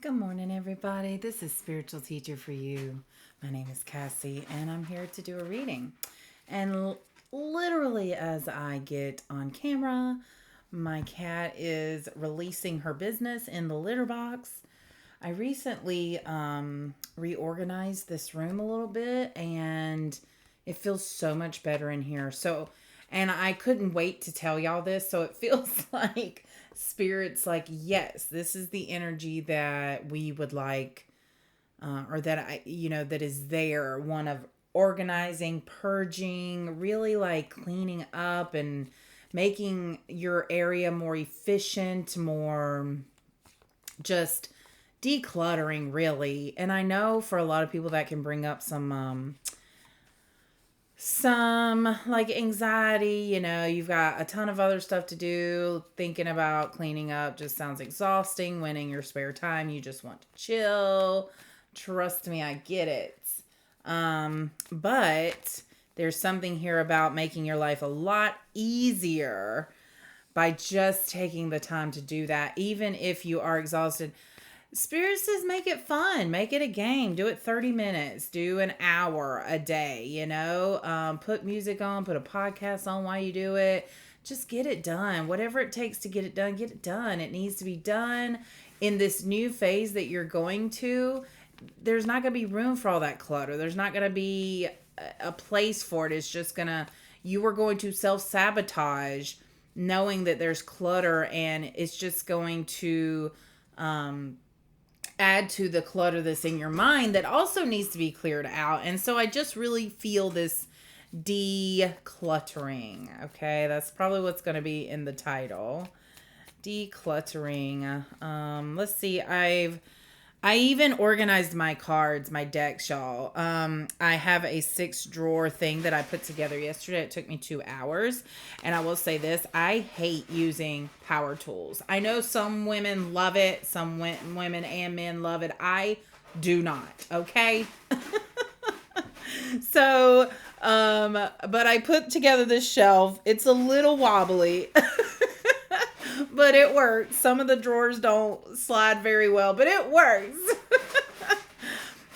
Good morning, everybody. This is Spiritual Teacher for You. My name is Cassie, and I'm here to do a reading. And literally, as I get on camera, my cat is releasing her business in the litter box. I recently reorganized this room a little bit, and it feels so much better in here. And I couldn't wait to tell y'all this. So it feels like spirits, like, yes, this is the energy that we would like, or that that is there. One of organizing, purging, really like cleaning up and making your area more efficient, more just decluttering, really. And I know for a lot of people that can bring up some like anxiety. You've got a ton of other stuff to do. Thinking about cleaning up just sounds exhausting when in your spare time you just want to chill. Trust me, I get it. But there's something here about making your life a lot easier by just taking the time to do that, even if you are exhausted. Spirit says make it fun. Make it a game. Do it 30 minutes. Do an hour a day, Put music on. Put a podcast on while you do it. Just get it done. Whatever it takes to get it done, get it done. It needs to be done in this new phase that you're going to. There's not going to be room for all that clutter. There's not going to be a place for it. It's just going to, you are going to self-sabotage knowing that there's clutter, and it's just going to, add to the clutter that's in your mind that also needs to be cleared out. And so I just really feel this decluttering. Okay, that's probably what's going to be in the title. Decluttering. Let's see. I even organized my cards, my decks, y'all. I have a 6-drawer thing that I put together yesterday. It took me 2 hours. And I will say this, I hate using power tools. I know some women love it. Some women and men love it. I do not, okay? So, but I put together this shelf. It's a little wobbly. But it works. Some of the drawers don't slide very well, but it works.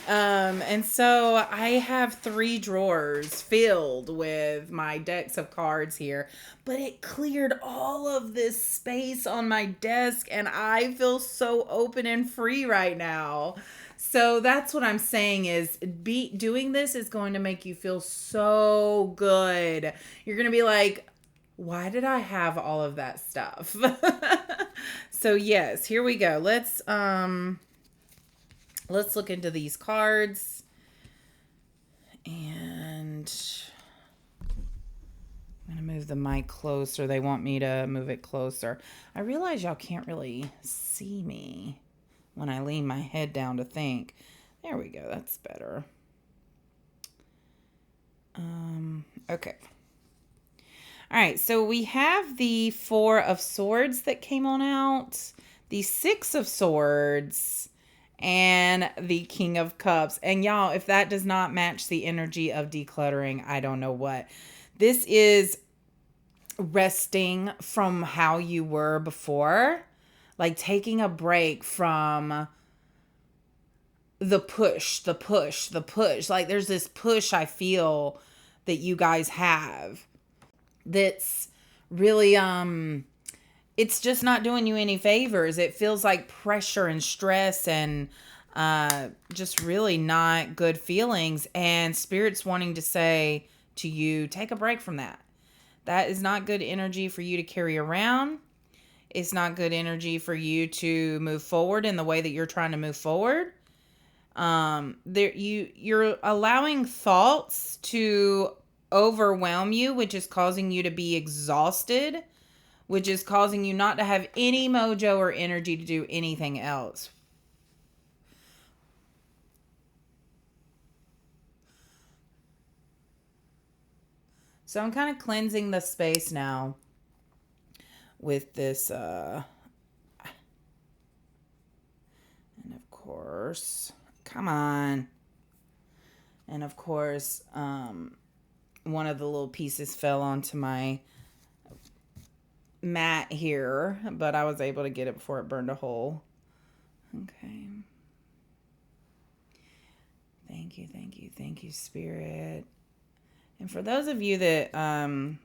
And so I have 3 drawers filled with my decks of cards here, but it cleared all of this space on my desk, and I feel so open and free right now. So that's what I'm saying is doing this is going to make you feel so good. You're going to be like, why did I have all of that stuff? So yes, here we go. Let's look into these cards. And I'm going to move the mic closer. They want me to move it closer. I realize y'all can't really see me when I lean my head down to think. There we go. That's better. Okay. All right, so we have the 4 of Swords that came on out, the 6 of Swords, and the King of Cups. And y'all, if that does not match the energy of decluttering, I don't know what. This is resting from how you were before, like taking a break from the push. Like there's this push I feel that you guys have that's really it's just not doing you any favors. It feels like pressure and stress and just really not good feelings, and Spirit's wanting to say to you, take a break from that. That is not good energy for you to carry around. It's not good energy for you to move forward in the way that you're trying to move forward. You're allowing thoughts to overwhelm you, which is causing you to be exhausted, which is causing you not to have any mojo or energy to do anything else. So I'm kind of cleansing the space now with this, and of course, come on. And of course, one of the little pieces fell onto my mat here, but I was able to get it before it burned a hole. Okay. Thank you, Spirit. And for those of you that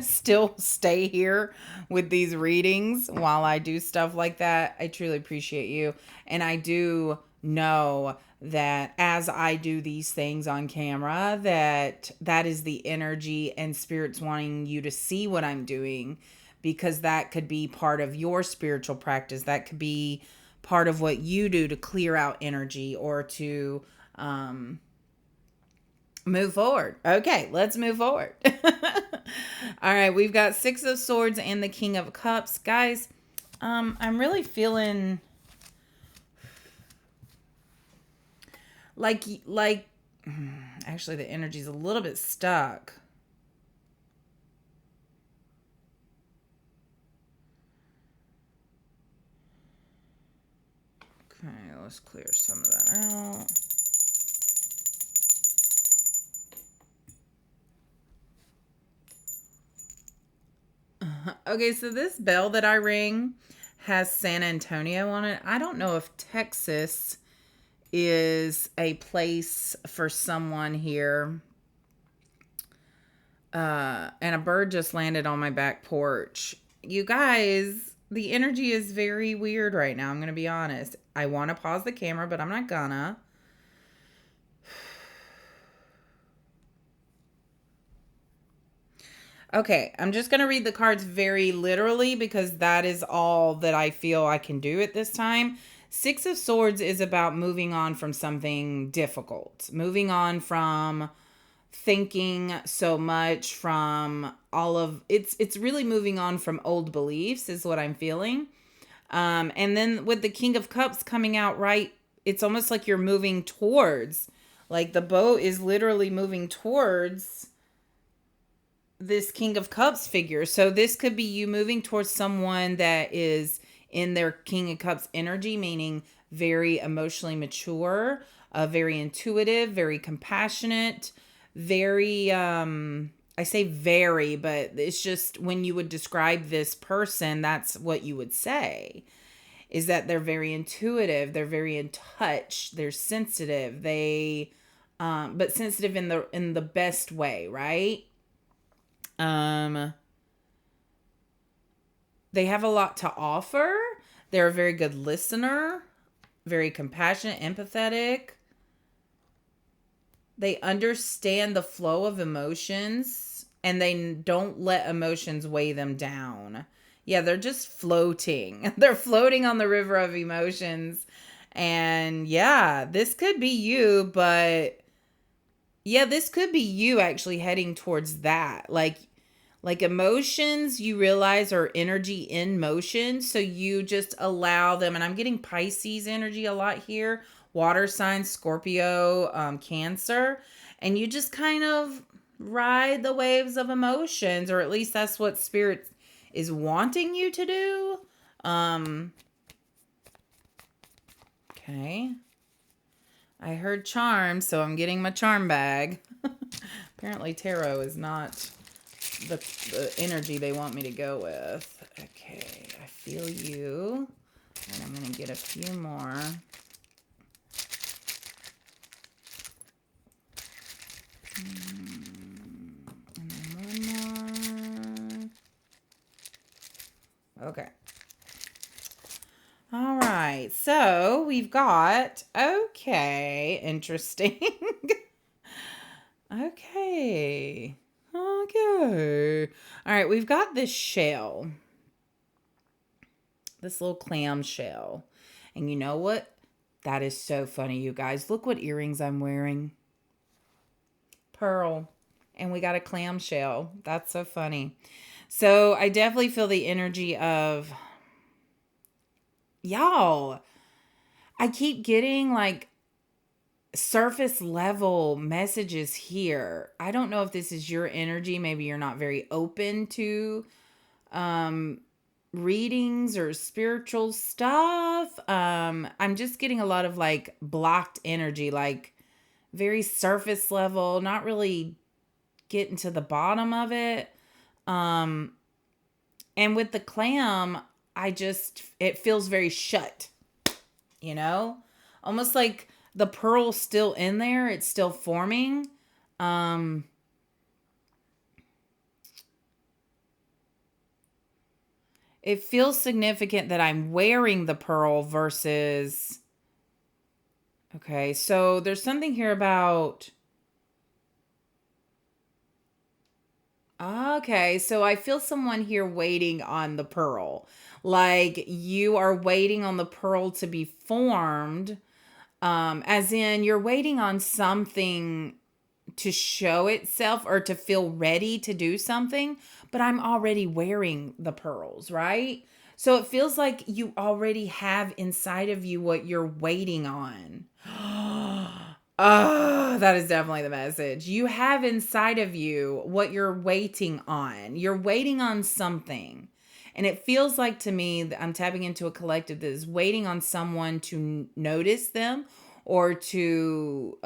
still stay here with these readings while I do stuff like that, I truly appreciate you. And I do know that as I do these things on camera, that is the energy and Spirit's wanting you to see what I'm doing, because that could be part of your spiritual practice. That could be part of what you do to clear out energy or to move forward. Okay, let's move forward. All right, we've got Six of Swords and the King of Cups. Guys, I'm really feeling like actually the energy's a little bit stuck. Okay, let's clear some of that out. Okay, so this bell that I ring has San Antonio on it. I don't know if Texas is a place for someone here. And a bird just landed on my back porch. You guys, the energy is very weird right now. I'm going to be honest. I want to pause the camera, but I'm not gonna. Okay, I'm just going to read the cards very literally because that is all that I feel I can do at this time. Six of Swords is about moving on from something difficult, moving on from thinking so much, from all of it's really moving on from old beliefs is what I'm feeling. And then with the King of Cups coming out, right, it's almost like you're moving towards, like the boat is literally moving towards this King of Cups figure. So this could be you moving towards someone that is in their King of Cups energy, meaning very emotionally mature, very intuitive, very compassionate, very I say very, but it's just when you would describe this person, that's what you would say, is that they're very intuitive, they're very in touch, they're sensitive, they but sensitive in the best way, right? They have a lot to offer. They're a very good listener, very compassionate, empathetic. They understand the flow of emotions and they don't let emotions weigh them down. Yeah, they're just floating. They're floating on the river of emotions. And yeah, this could be you, but yeah, this could be you actually heading towards that. Like emotions, you realize are energy in motion. So you just allow them. And I'm getting Pisces energy a lot here. Water signs, Scorpio, Cancer. And you just kind of ride the waves of emotions. Or at least that's what Spirit is wanting you to do. Okay. I heard charm, so I'm getting my charm bag. Apparently tarot is not the energy they want me to go with. Okay, I feel you. And I'm going to get a few more. And then one more. Okay. All right, so we've got, okay, interesting. Okay. All right, we've got this shell. This little clam shell. And you know what? That is so funny, you guys. Look what earrings I'm wearing. Pearl. And we got a clam shell. That's so funny. So I definitely feel the energy of... Y'all, I keep getting like surface level messages here. I don't know if this is your energy. Maybe you're not very open to readings or spiritual stuff. I'm just getting a lot of like blocked energy, like very surface level, not really getting to the bottom of it. And with the clam, it feels very shut, you know? Almost like the pearl's still in there. It's still forming. Um, it feels significant that I'm wearing the pearl versus, okay, so there's something here about, okay, so I feel someone here waiting on the pearl. Like you are waiting on the pearl to be formed, as in you're waiting on something to show itself or to feel ready to do something, but I'm already wearing the pearls, right? So it feels like you already have inside of you what you're waiting on. Ah, that is definitely the message. You have inside of you what you're waiting on. You're waiting on something. And it feels like to me that I'm tapping into a collective that is waiting on someone to notice them or to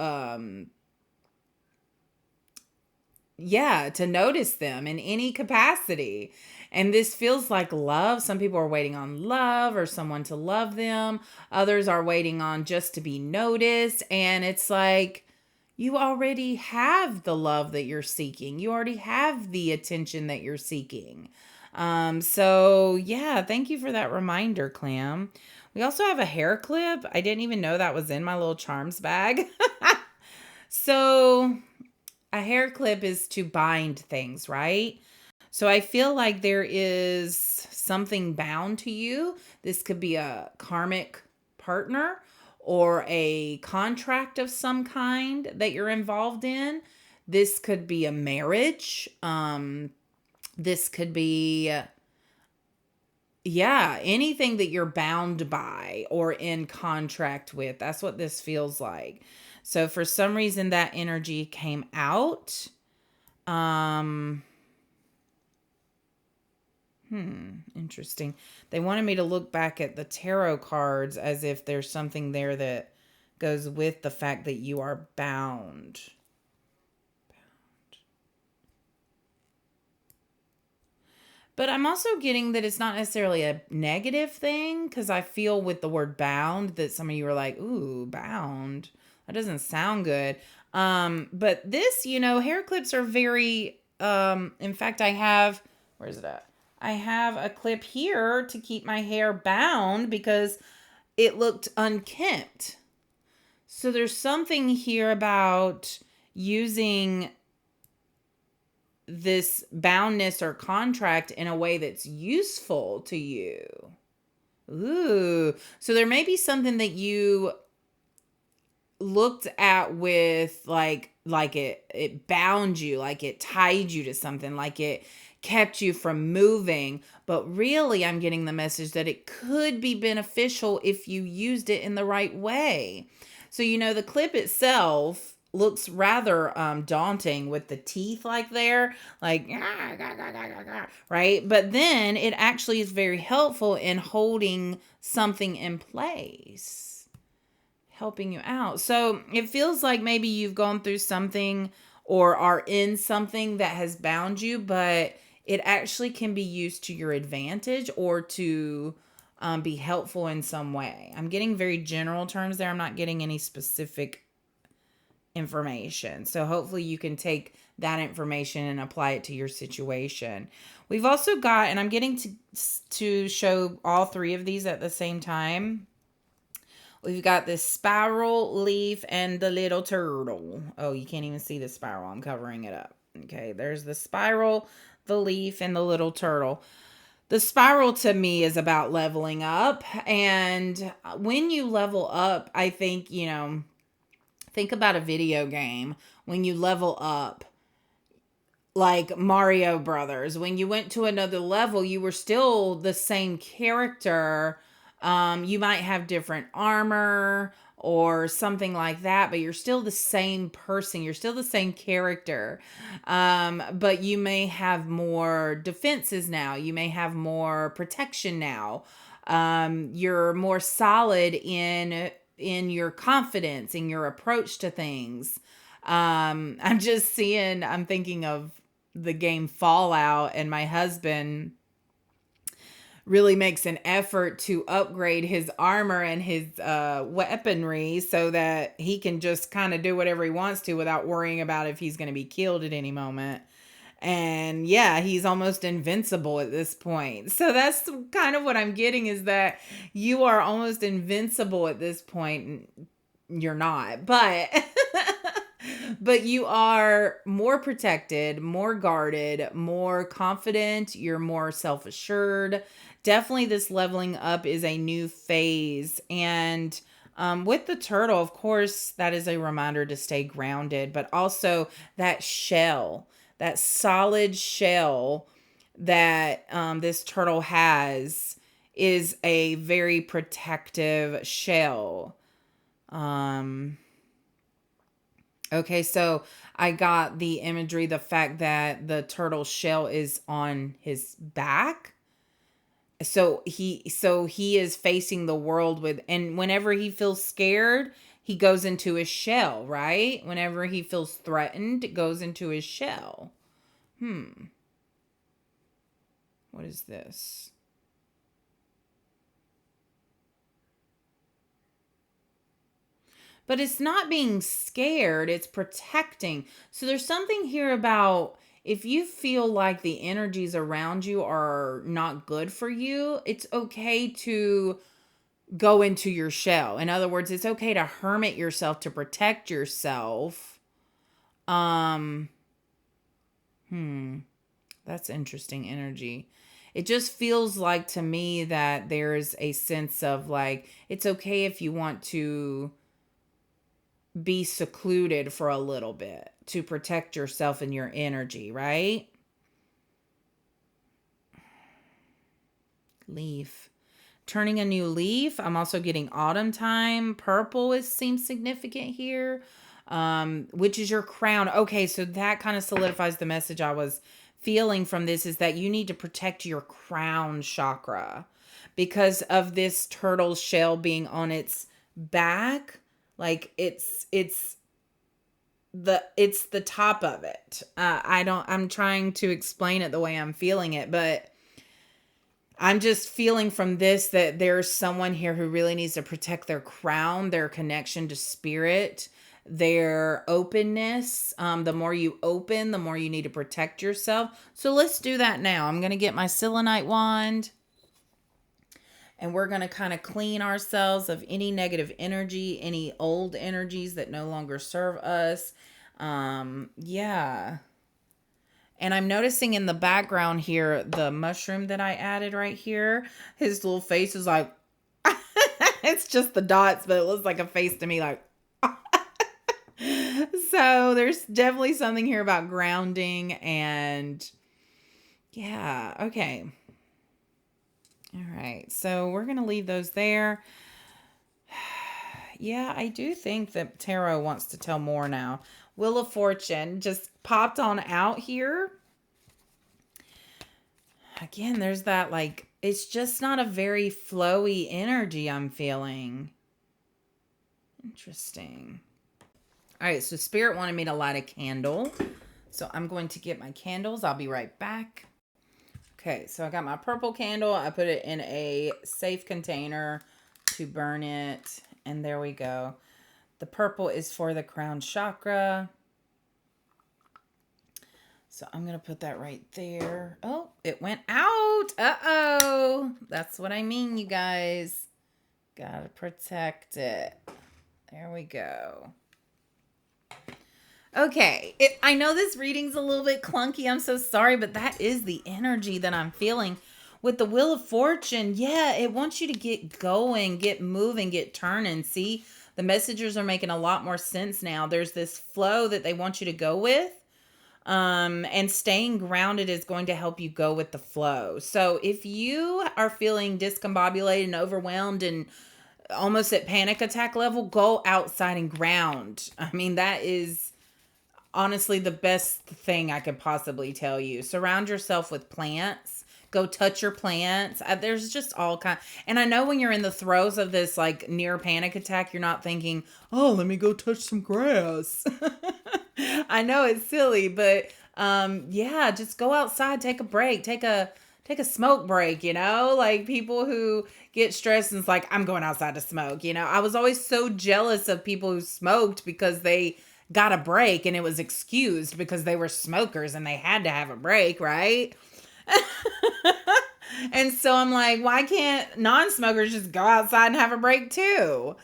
yeah, to notice them in any capacity. And this feels like love. Some people are waiting on love or someone to love them. Others are waiting on just to be noticed. And it's like you already have the love that you're seeking. You already have the attention that you're seeking. So yeah, thank you for that reminder, Clam. We also have a hair clip. I didn't even know that was in my little charms bag. So a hair clip is to bind things, right? So I feel like there is something bound to you. This could be a karmic partner or a contract of some kind that you're involved in. This could be a marriage. This could be, yeah, anything that you're bound by or in contract with. That's what this feels like. So for some reason that energy came out. Um Interesting. They wanted me to look back at the tarot cards as if there's something there that goes with the fact that you are bound. But I'm also getting that it's not necessarily a negative thing because I feel with the word bound that some of you are like, ooh, bound. That doesn't sound good. But this, hair clips are very, in fact, where is it at? I have a clip here to keep my hair bound because it looked unkempt. So there's something here about using this boundness or contract in a way that's useful to you. Ooh. So there may be something that you looked at with like it bound you, like it tied you to something, like it kept you from moving, but really I'm getting the message that it could be beneficial if you used it in the right way. So the clip itself looks rather daunting with the teeth like there, like right, but then it actually is very helpful in holding something in place, helping you out. So it feels like maybe you've gone through something or are in something that has bound you, but it actually can be used to your advantage or to be helpful in some way. I'm getting very general terms there. I'm not getting any specific information. So hopefully you can take that information and apply it to your situation. We've also got, and I'm getting to show all three of these at the same time. We've got this spiral, leaf, and the little turtle. Oh, you can't even see the spiral. I'm covering it up. Okay, there's the spiral, the leaf, and the little turtle. The spiral to me is about leveling up. And when you level up, I think, think about a video game. When you level up, like Mario Brothers, when you went to another level, you were still the same character. You might have different armor or something like that, but you're still the same person. You're still the same character. But you may have more defenses now. You may have more protection now. You're more solid in your confidence, in your approach to things. I'm thinking of the game Fallout, and my husband really makes an effort to upgrade his armor and his weaponry so that he can just kind of do whatever he wants to without worrying about if he's going to be killed at any moment. And yeah, he's almost invincible at this point. So that's kind of what I'm getting, is that you are almost invincible at this point. You're not, but but you are more protected, more guarded, more confident, you're more self-assured. Definitely this leveling up is a new phase. And with the turtle, of course, that is a reminder to stay grounded, but also that shell, that solid shell that this turtle has is a very protective shell. Okay, so I got the imagery, the fact that the turtle shell is on his back. So he is facing the world with, and whenever he feels scared, he goes into his shell, right? Whenever he feels threatened, it goes into his shell. What is this? But it's not being scared, it's protecting. So there's something here about, if you feel like the energies around you are not good for you, it's okay to go into your shell. In other words, it's okay to hermit yourself, to protect yourself. Um that's interesting energy. It just feels like to me that there's a sense of like, it's okay if you want to be secluded for a little bit to protect yourself and your energy, right? Leaf. Turning a new leaf. I'm also getting autumn time. Purple seems significant here. Which is your crown. Okay, so that kind of solidifies the message I was feeling from this, is that you need to protect your crown chakra because of this turtle shell being on its back. Like it's the top of it. I'm trying to explain it the way I'm feeling it, but I'm just feeling from this that there's someone here who really needs to protect their crown, their connection to spirit, their openness. The more you open, the more you need to protect yourself. So let's do that now. I'm going to get my selenite wand, and we're going to kind of clean ourselves of any negative energy, any old energies that no longer serve us. Yeah. And I'm noticing in the background here, the mushroom that I added right here, his little face is like, it's just the dots, but it looks like a face to me, like, so there's definitely something here about grounding. And yeah, okay. All right, so we're going to leave those there. Yeah, I do think that tarot wants to tell more now. Wheel of Fortune just popped on out here. Again, there's that, like, it's just not a very flowy energy I'm feeling. Interesting. All right, so Spirit wanted me to light a candle. So I'm going to get my candles. I'll be right back. Okay, so I got my purple candle. I put it in a safe container to burn it. And there we go. The purple is for the crown chakra. So I'm going to put that right there. Oh, it went out. Uh-oh. That's what I mean, you guys. Gotta protect it. There we go. Okay. I know this reading's a little bit clunky. I'm so sorry, but that is the energy that I'm feeling. With the Wheel of Fortune, yeah, it wants you to get going, get moving, get turning. See, the messengers are making a lot more sense now. There's this flow that they want you to go with. And staying grounded is going to help you go with the flow. So if you are feeling discombobulated and overwhelmed and almost at panic attack level, go outside and ground. I mean, that is honestly the best thing I could possibly tell you. Surround yourself with plants. Go touch your plants. There's just all kind. And I know when you're in the throes of this like near panic attack, you're not thinking, oh, let me go touch some grass. I know it's silly, but yeah, just go outside, take a break, take a take a smoke break, like people who get stressed and it's like, I'm going outside to smoke. I was always so jealous of people who smoked because they got a break and it was excused because they were smokers and they had to have a break, right? And so I'm like, why can't non-smokers just go outside and have a break too?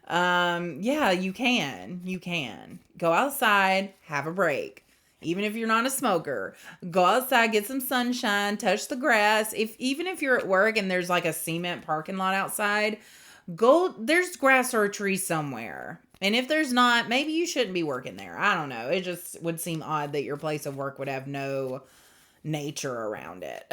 Yeah, you can. You can. Go outside, have a break. Even if you're not a smoker, go outside, get some sunshine, touch the grass. Even if you're at work and there's like a cement parking lot outside, there's grass or a tree somewhere. And if there's not, maybe you shouldn't be working there. I don't know. It just would seem odd that your place of work would have no nature around it.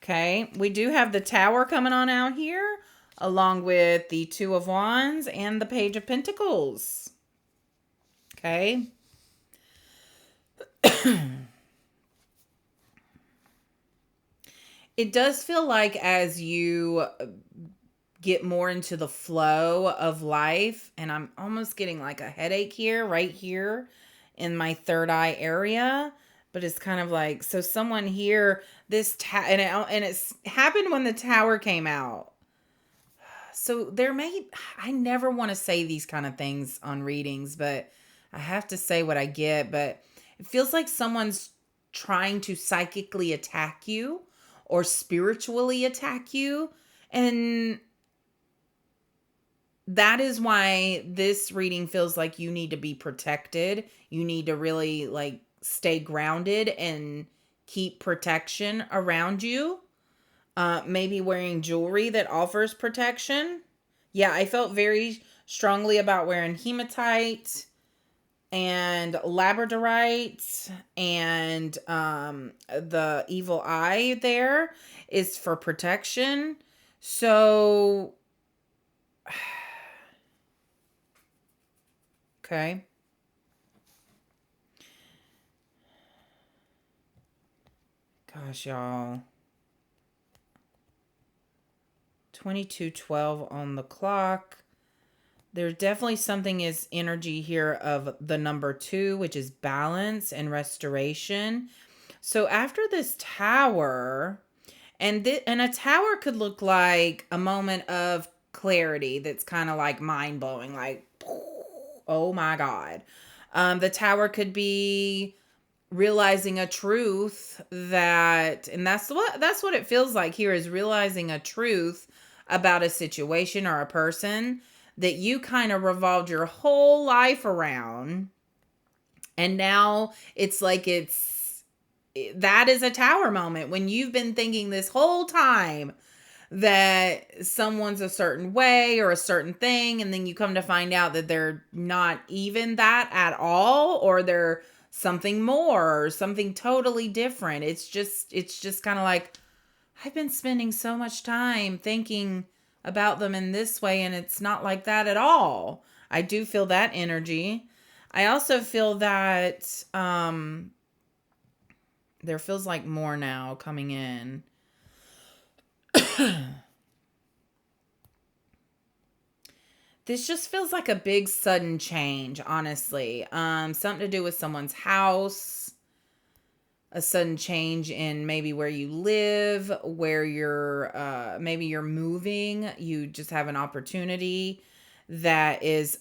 Okay, we do have the Tower coming on out here, along with the Two of Wands and the Page of Pentacles. Okay. It does feel like as you get more into the flow of life, and I'm almost getting like a headache here, right here in my third eye area, but it's kind of like, so someone here, and it's happened when the Tower came out. So I never want to say these kind of things on readings, but I have to say what I get. But it feels like someone's trying to psychically attack you or spiritually attack you. And that is why this reading feels like you need to be protected. You need to really like stay grounded and keep protection around you. Maybe wearing jewelry that offers protection. Yeah, I felt very strongly about wearing hematite and labradorite, and the evil eye there is for protection. So, okay. Gosh, y'all. 22:12 on the clock. There's definitely something is energy here of the number 2, which is balance and restoration. So after this Tower, and a tower could look like a moment of clarity that's kind of like mind-blowing, like, oh my God. The Tower could be realizing a truth and that's what it feels like here, is realizing a truth about a situation or a person that you kind of revolved your whole life around. And now it's like that is a Tower moment when you've been thinking this whole time that someone's a certain way or a certain thing, and then you come to find out that they're not even that at all, or they're something more, or something totally different. It's just kind of like, I've been spending so much time thinking about them in this way, and it's not like that at all. I do feel that energy. I also feel that there feels like more now coming in. This just feels like a big sudden change, honestly. Something to do with someone's house, a sudden change in maybe where you live, where maybe you're moving. You just have an opportunity that is,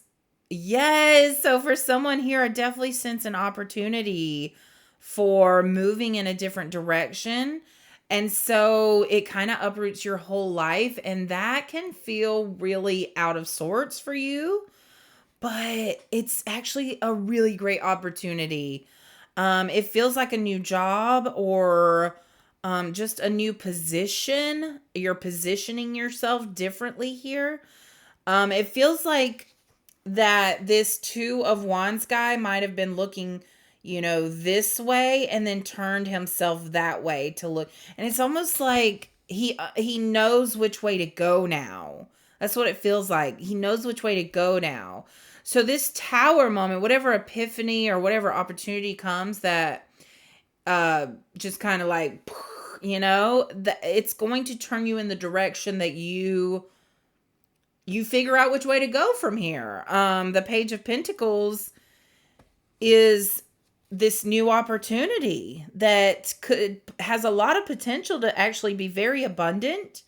yes. So for someone here, I definitely sense an opportunity for moving in a different direction. And so it kind of uproots your whole life, and that can feel really out of sorts for you, but it's actually a really great opportunity. It feels like a new job, or just a new position. You're positioning yourself differently here. It feels like that this Two of Wands guy might have been looking, this way, and then turned himself that way to look. And it's almost like he knows which way to go now. That's what it feels like. He knows which way to go now. So this Tower moment, whatever epiphany or whatever opportunity comes that just kind of like, it's going to turn you in the direction that you figure out which way to go from here. The Page of Pentacles is this new opportunity that has a lot of potential to actually be very abundant.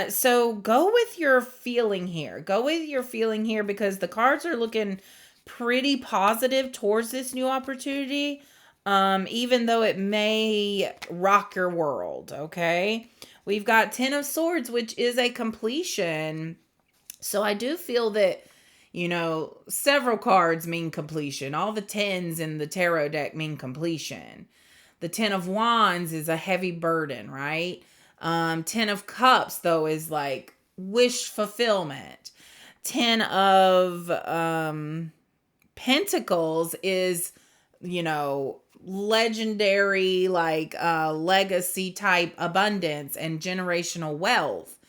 So go with your feeling here. Go with your feeling here because the cards are looking pretty positive towards this new opportunity. Even though it may rock your world, okay? We've got 10 of Swords, which is a completion. So I do feel that, several cards mean completion. All the 10s in the tarot deck mean completion. The 10 of Wands is a heavy burden, right? 10 of Cups, though, is like wish fulfillment. 10 of Pentacles is, legendary, like legacy type abundance and generational wealth.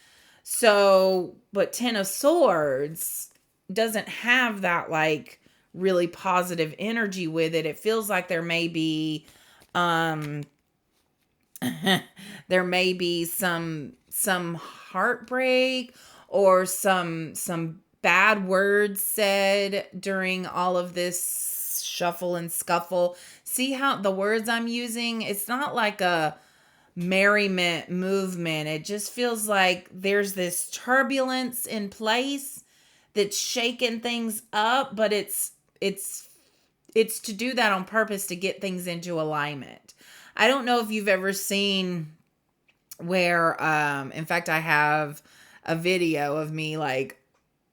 So, but 10 of Swords doesn't have that like really positive energy with it. It feels like there may be there may be some heartbreak or some bad words said during all of this shuffle and scuffle. See how the words I'm using, it's not like a merriment movement. It just feels like there's this turbulence in place that's shaking things up, but it's to do that on purpose to get things into alignment. I don't know if you've ever seen where in fact I have a video of me like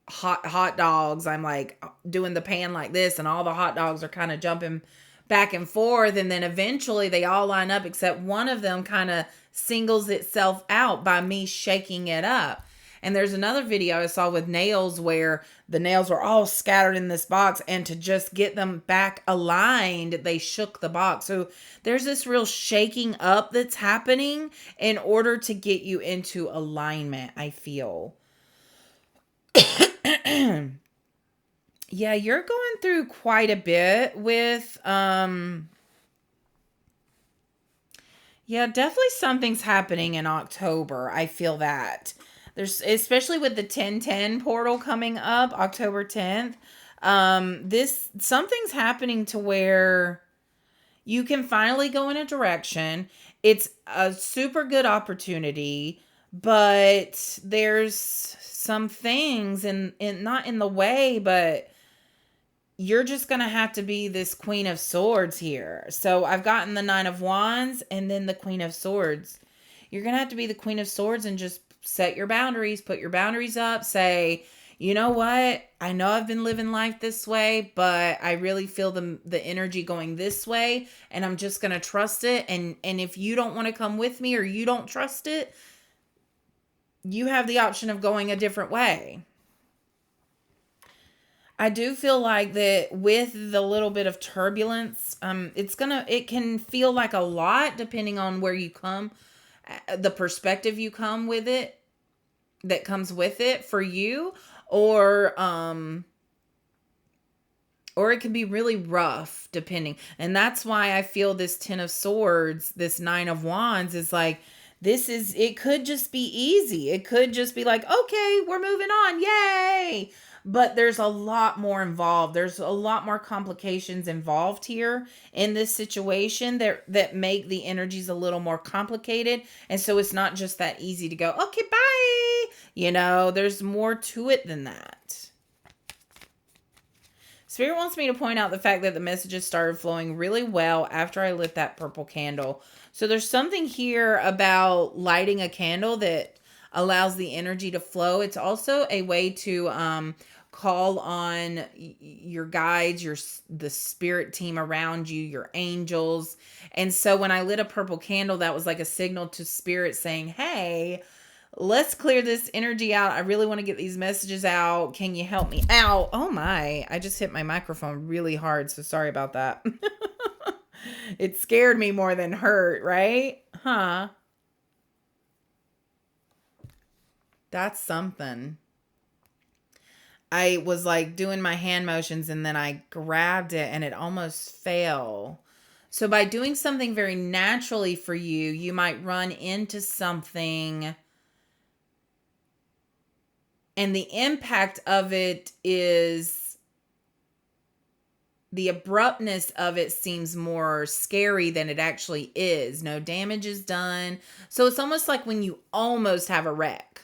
hot dogs. I'm like doing the pan like this and all the hot dogs are kind of jumping back and forth, and then eventually they all line up except one of them kind of singles itself out by me shaking it up. And there's another video I saw with nails where the nails were all scattered in this box, and to just get them back aligned, they shook the box. So there's this real shaking up that's happening in order to get you into alignment, I feel. Yeah, you're going through quite a bit with yeah, definitely something's happening in October. I feel that. There's especially with the 1010 portal coming up October 10th. This something's happening to where you can finally go in a direction. It's a super good opportunity, but there's some things in not in the way, but you're just going to have to be this Queen of Swords here. So I've gotten the Nine of Wands and then the Queen of Swords. You're going to have to be the Queen of Swords and just set your boundaries, put your boundaries up, say, you know what? I know I've been living life this way, but I really feel the energy going this way, and I'm just going to trust it. And if you don't want to come with me or you don't trust it, you have the option of going a different way. I do feel like that with the little bit of turbulence, it can feel like a lot depending on where you come, the perspective you come with it, that comes with it for you, or it can be really rough depending. And that's why I feel this 10 of Swords, this 9 of Wands is like, it could just be easy. It could just be like, okay, we're moving on. Yay. But there's a lot more involved. There's a lot more complications involved here in this situation that make the energies a little more complicated. And so it's not just that easy to go, okay, bye. There's more to it than that. Spirit wants me to point out the fact that the messages started flowing really well after I lit that purple candle. So there's something here about lighting a candle that allows the energy to flow. It's also a way to call on your guides, the spirit team around you, your angels. And so when I lit a purple candle, that was like a signal to spirit saying, hey, let's clear this energy out. I really want to get these messages out. Can you help me out? Oh my, I just hit my microphone really hard. So sorry about that. It scared me more than hurt, right? Huh? That's something. I was like doing my hand motions and then I grabbed it and it almost fell. So by doing something very naturally for you, you might run into something, and the impact of it is the abruptness of it seems more scary than it actually is. No damage is done. So it's almost like when you almost have a wreck,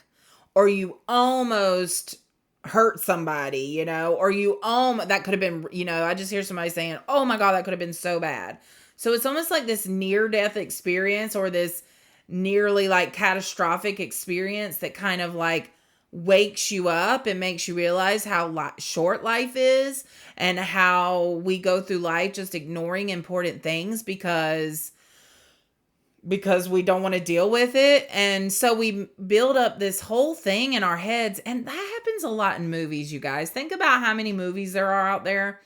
or you almost hurt somebody, or you that could have been, I just hear somebody saying, "Oh my God, that could have been so bad." So it's almost like this near death experience, or this nearly like catastrophic experience that kind of like wakes you up and makes you realize how short life is, and how we go through life just ignoring important things because we don't want to deal with it. And so we build up this whole thing in our heads. And that happens a lot in movies, you guys. Think about how many movies there are out there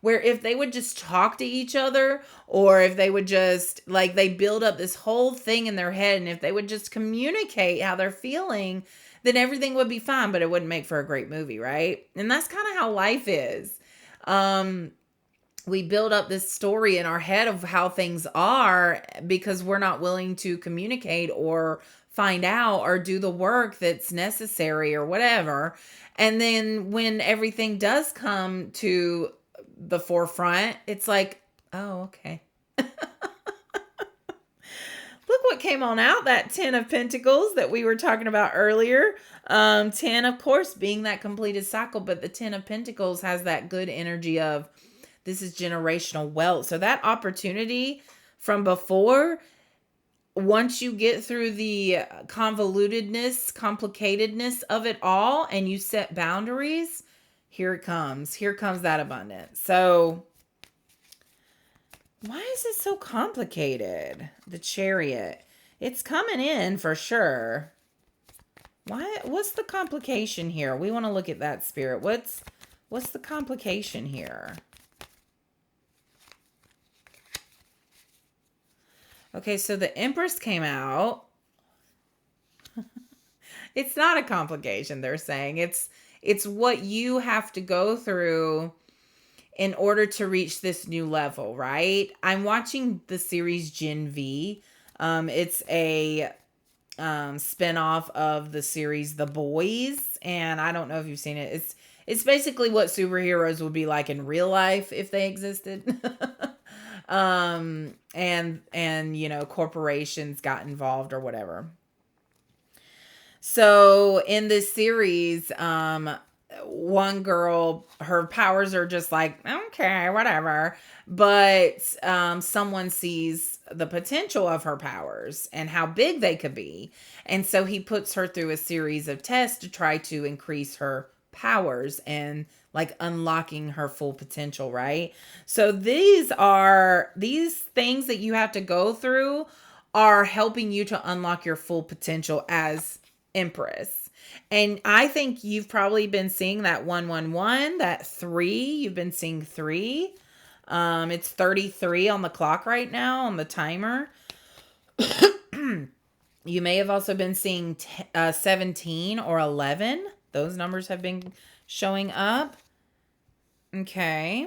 where if they would just talk to each other, or if they would just like, they build up this whole thing in their head, and if they would just communicate how they're feeling, then everything would be fine, but it wouldn't make for a great movie, right? And that's kind of how life is. We build up this story in our head of how things are because we're not willing to communicate or find out or do the work that's necessary or whatever. And then when everything does come to the forefront, it's like, oh, okay. Look what came on out, that 10 of Pentacles that we were talking about earlier. 10, of course, being that completed cycle, but the 10 of Pentacles has that good energy of this is generational wealth. So that opportunity from before, once you get through the complicatedness of it all, and you set boundaries, here it comes. Here comes that abundance. So why is it so complicated? The Chariot. It's coming in for sure. What's the complication here? We want to look at that, Spirit. What's the complication here? Okay, so the Empress came out. It's not a complication, they're saying. It's what you have to go through in order to reach this new level, right? I'm watching the series Gen V. It's a spinoff of the series The Boys, and I don't know if you've seen it. It's basically what superheroes would be like in real life if they existed. And corporations got involved or whatever. So in this series, one girl, her powers are just like, okay, whatever. But someone sees the potential of her powers and how big they could be. And so he puts her through a series of tests to try to increase her powers and like unlocking her full potential, right? So these things that you have to go through are helping you to unlock your full potential as Empress. And I think you've probably been seeing that 111, that 3. You've been seeing 3. It's 33 on the clock right now on the timer. You may have also been seeing 17 or 11. Those numbers have been showing up. Okay.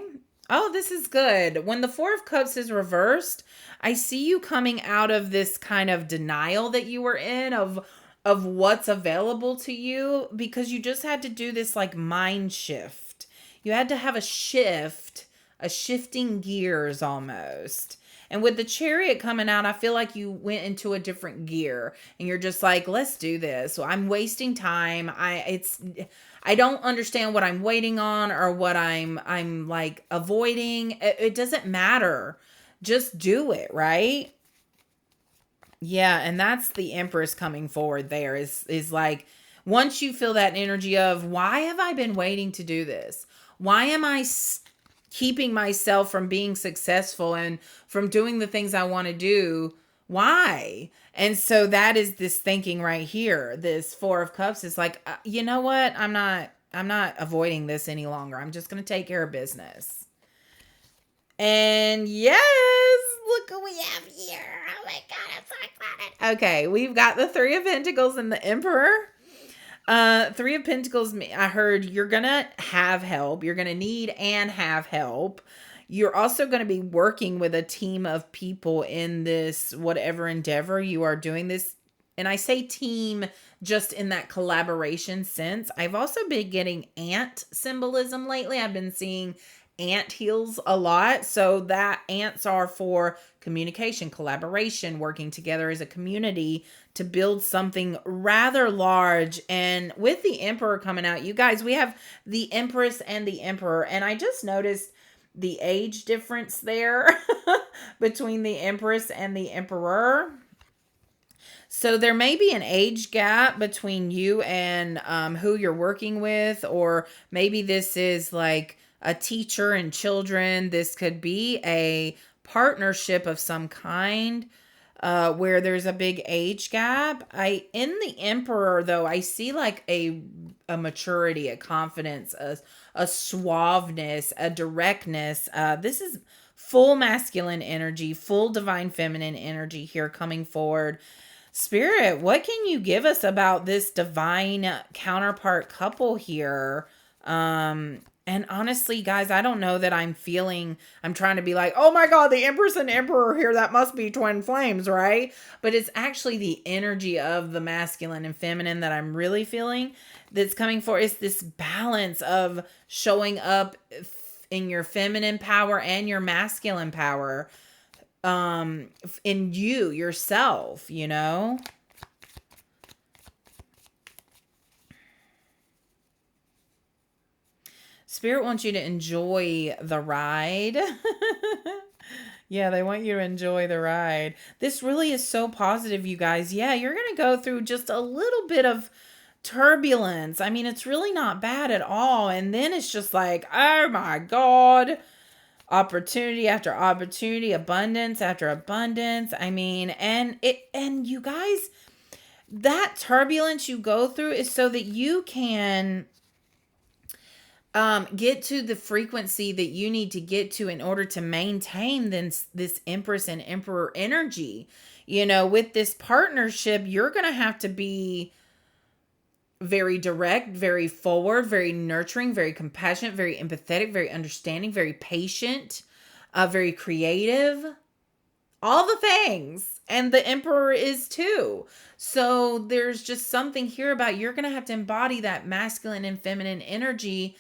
Oh, this is good. When the 4 of Cups is reversed, I see you coming out of this kind of denial that you were in of what's available to you, because you just had to do this like mind shift. You had to have a shift, a shifting gears almost. And with the Chariot coming out, I feel like you went into a different gear and you're just like, let's do this. So I'm wasting time. I don't understand what I'm waiting on or what I'm like avoiding. It doesn't matter. Just do it, right? Yeah, and that's the Empress coming forward there is like, once you feel that energy of, why have I been waiting to do this? Why am I keeping myself from being successful and from doing the things I want to do? Why? And so that is this thinking right here. This 4 of Cups is like, you know what? I'm not avoiding this any longer. I'm just going to take care of business. And yes, look what we have here. Oh my God, I'm so excited. Okay, we've got the 3 of Pentacles and the Emperor. 3 of Pentacles, I heard you're going to have help. You're going to need and have help. You're also going to be working with a team of people in this, whatever endeavor you are doing this. And I say team just in that collaboration sense. I've also been getting ant symbolism lately. I've been seeing ant heals a lot. So that ants are for communication, collaboration, working together as a community to build something rather large. And with the Emperor coming out, you guys, we have the Empress and the Emperor. And I just noticed the age difference there between the Empress and the Emperor. So there may be an age gap between you and who you're working with, or maybe this is like a teacher and children. This could be a partnership of some kind where there's a big age gap. I in the Emperor though, I see like a maturity, a confidence, a suaveness, a directness. This is full masculine energy, full divine feminine energy here coming forward. Spirit, what can you give us about this divine counterpart couple here? And honestly, guys, I don't know that I'm trying to be like, oh my God, the Empress and Emperor here, that must be twin flames, right? But it's actually the energy of the masculine and feminine that I'm really feeling that's coming for. It's this balance of showing up in your feminine power and your masculine power in you yourself, you know. Spirit wants you to enjoy the ride. Yeah, they want you to enjoy the ride. This really is so positive, you guys. Yeah, you're going to go through just a little bit of turbulence. I mean, it's really not bad at all. And then it's just like, oh my God, opportunity after opportunity, abundance after abundance. I mean, and you guys, that turbulence you go through is so that you can get to the frequency that you need to get to in order to maintain this Empress and Emperor energy. You know, with this partnership, you're going to have to be very direct, very forward, very nurturing, very compassionate, very empathetic, very understanding, very patient, very creative, all the things. And the Emperor is too. So there's just something here about you're going to have to embody that masculine and feminine energy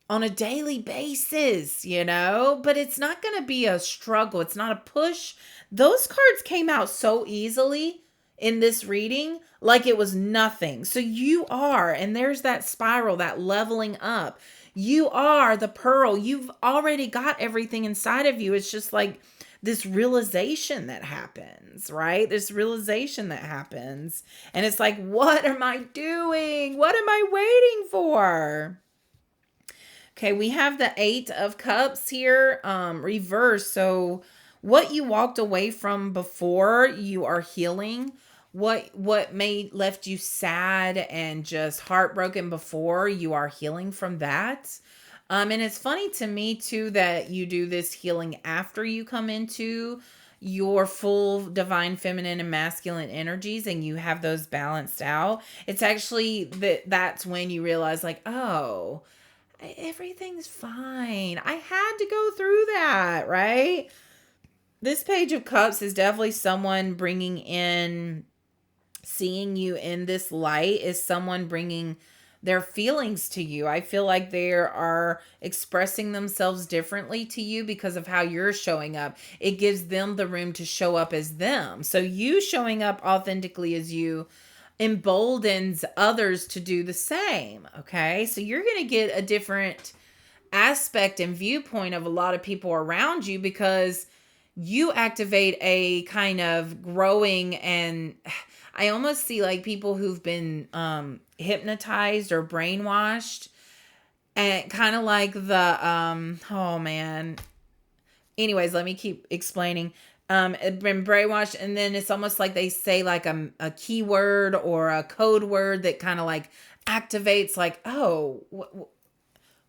on a daily basis, you know, but it's not going to be a struggle. It's not a push. Those cards came out so easily in this reading, like it was nothing. So you are, and there's that spiral, that leveling up. You are the pearl. You've already got everything inside of you. It's just like this realization that happens, right? This realization that happens. And it's like, what am I doing? What am I waiting for? Okay, we have the Eight of Cups here, reverse. So what you walked away from before, you are healing. What may left you sad and just heartbroken before, you are healing from that. And it's funny to me too that you do this healing after you come into your full divine feminine and masculine energies and you have those balanced out. It's actually that's when you realize like, oh, everything's fine. I had to go through that, right? This Page of Cups is definitely someone bringing in, seeing you in this light, is someone bringing their feelings to you. I feel like they are expressing themselves differently to you because of how you're showing up. It gives them the room to show up as them. So you showing up authentically as you emboldens others to do the same. Okay. So you're going to get a different aspect and viewpoint of a lot of people around you because you activate a kind of growing, and I almost see like people who've been hypnotized or brainwashed, and kind of like the oh man. Anyways, let me keep explaining. It been brainwashed, and then it's almost like they say like a keyword or a code word that kind of like activates like, oh,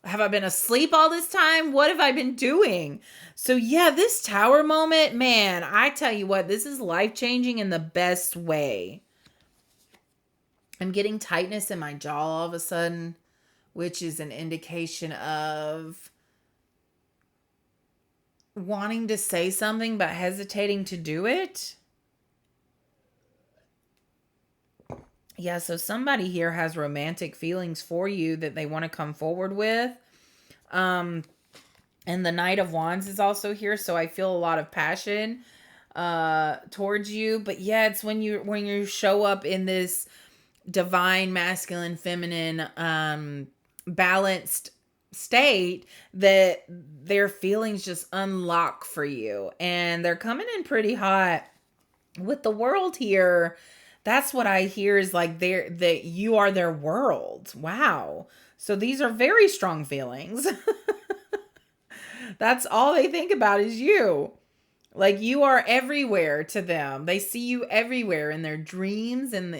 have I been asleep all this time? What have I been doing? So yeah, this tower moment, man, I tell you what, this is life-changing in the best way. I'm getting tightness in my jaw all of a sudden, which is an indication of wanting to say something but hesitating to do it. Yeah, so somebody here has romantic feelings for you that they want to come forward with. And the Knight of Wands is also here, so I feel a lot of passion towards you. But yeah, it's when you show up in this divine masculine feminine balanced state that their feelings just unlock for you, and they're coming in pretty hot with the world here. That's what I hear, is like they're that you are their world. Wow. So these are very strong feelings. That's all they think about is you. Like, you are everywhere to them. They see you everywhere in their dreams and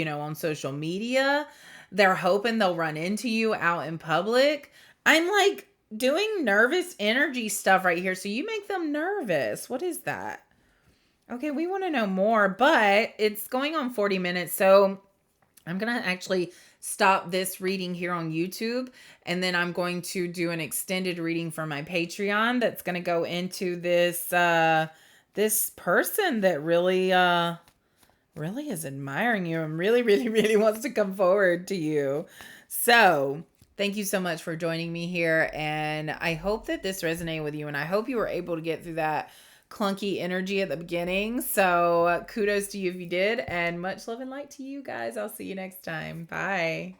on social media. They're hoping they'll run into you out in public. I'm like doing nervous energy stuff right here. So you make them nervous. What is that? Okay, we want to know more, but it's going on 40 minutes. So I'm going to actually stop this reading here on YouTube, and then I'm going to do an extended reading for my Patreon that's going to go into this person that really is admiring you and really, really, really wants to come forward to you. So thank you so much for joining me here, and I hope that this resonated with you, and I hope you were able to get through that clunky energy at the beginning. So kudos to you if you did, and much love and light to you guys. I'll see you next time. Bye.